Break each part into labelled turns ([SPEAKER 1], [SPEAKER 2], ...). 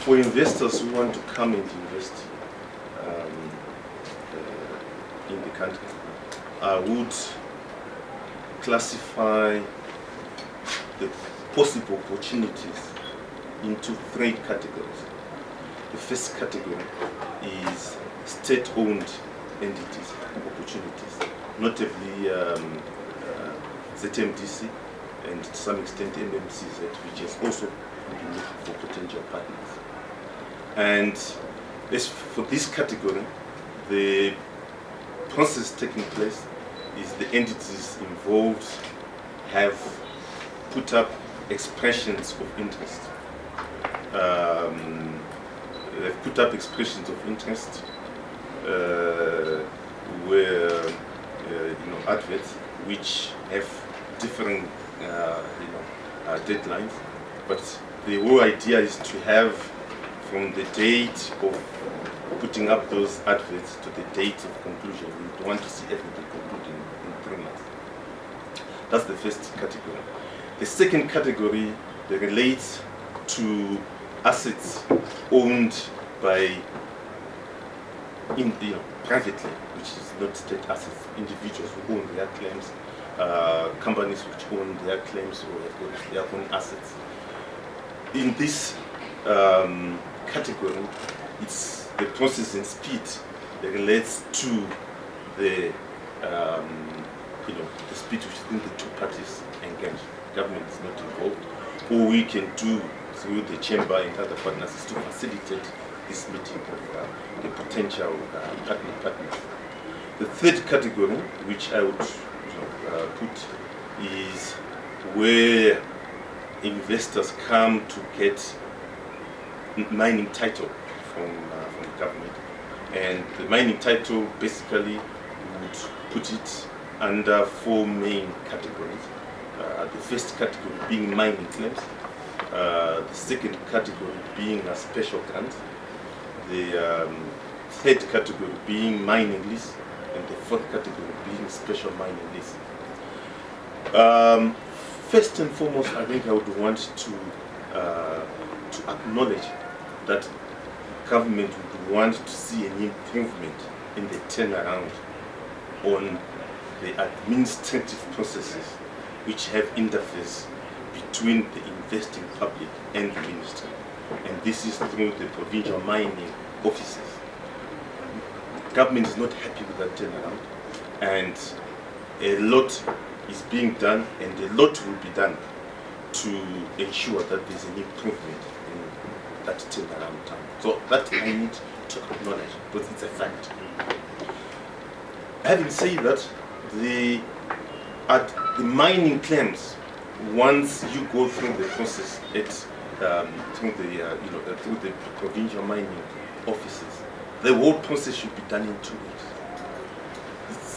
[SPEAKER 1] for investors who want to come and invest in the country, I would classify the possible opportunities into three categories. The first category is state-owned entities, opportunities, notably ZMDC and to some extent MMCZ, which has also been looking for potential partners. And as for this category, the process taking place is the entities involved have put up expressions of interest. They've put up expressions of interest where adverts which have different deadlines, but the whole idea is to have from the date of putting up those adverts to the date of conclusion. We want to see everything concluded in 3 months. That's the first category. The second category relates to assets owned by privately, which is not state assets, individuals who own their claims, companies which own their claims or have got their own assets. In this category, it's the process and speed that relates to the the speed within the two parties engaged. Government is not involved. All we can do through the chamber and other partners is to facilitate this meeting of the potential partners. The third category, which I would put, is where investors come to get mining title from the government, and the mining title basically would put it under 4 main categories. The first category being mining claims, the second category being a special grant, the third category being mining lease, and the fourth category being special mining lease. First and foremost, I think I would want to acknowledge that government would want to see an improvement in the turnaround on the administrative processes which have interface between the investing public and the ministry. And this is through the provincial mining offices. Government is not happy with that turnaround, and a lot is being done, and a lot will be done to ensure that there's an improvement in that turnaround time. So that I need to acknowledge, because it's a fact. Having said that, the mining claims, once you go through the process through the provincial mining offices, the whole process should be done in 2 weeks.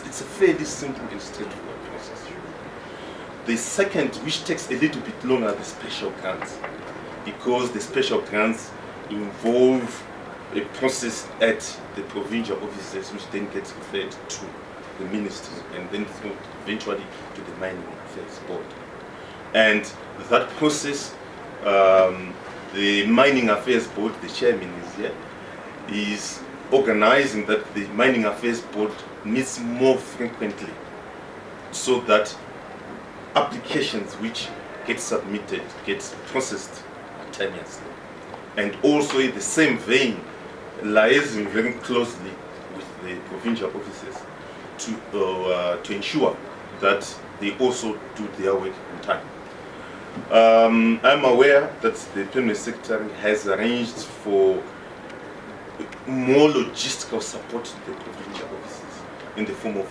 [SPEAKER 1] It's a fairly simple and straightforward process. The second, which takes a little bit longer, the special grants, because the special grants involve a process at the provincial offices, which then gets referred to the ministry and then eventually to the Mining Affairs Board. And that process, the Mining Affairs Board, the chairman is here, is organizing that the Mining Affairs Board meets more frequently so that applications which get submitted get processed simultaneously. And also in the same vein, liaising very closely with the provincial offices to ensure that they also do their work on time. I'm aware that the Permanent Secretary has arranged for more logistical support to the provincial offices in the form of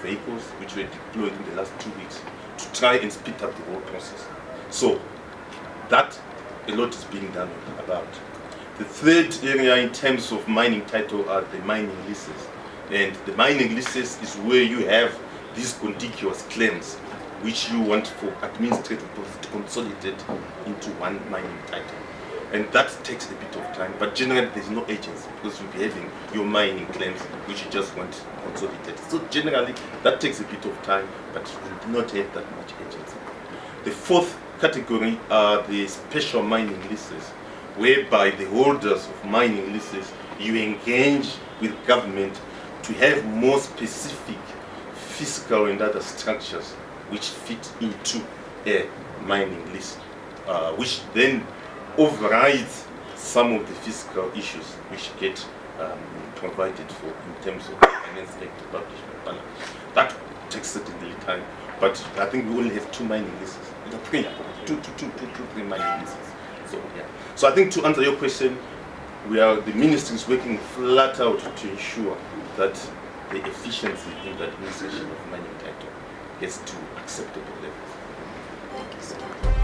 [SPEAKER 1] vehicles which were deployed in the last 2 weeks to try and speed up the whole process. So that a lot is being done about. The third area in terms of mining title are the mining leases. And the mining leases is where you have these contiguous claims which you want for administrative purposes to consolidate into one mining title. And that takes a bit of time, but generally there's no agency because you'll be having your mining claims which you just want consolidated. So generally that takes a bit of time, but you do not have that much agency. The fourth category are the special mining leases, whereby the holders of mining leases, you engage with government to have more specific fiscal and other structures which fit into a mining lease, which then overrides some of the fiscal issues which get provided for in terms of the Finance Act published by Parliament. That takes certainly time, but I think we only have 2 mining leases. Three mining leases. So yeah. So I think to answer your question, the ministry is working flat out to ensure that the efficiency in the administration of mining title gets to acceptable levels.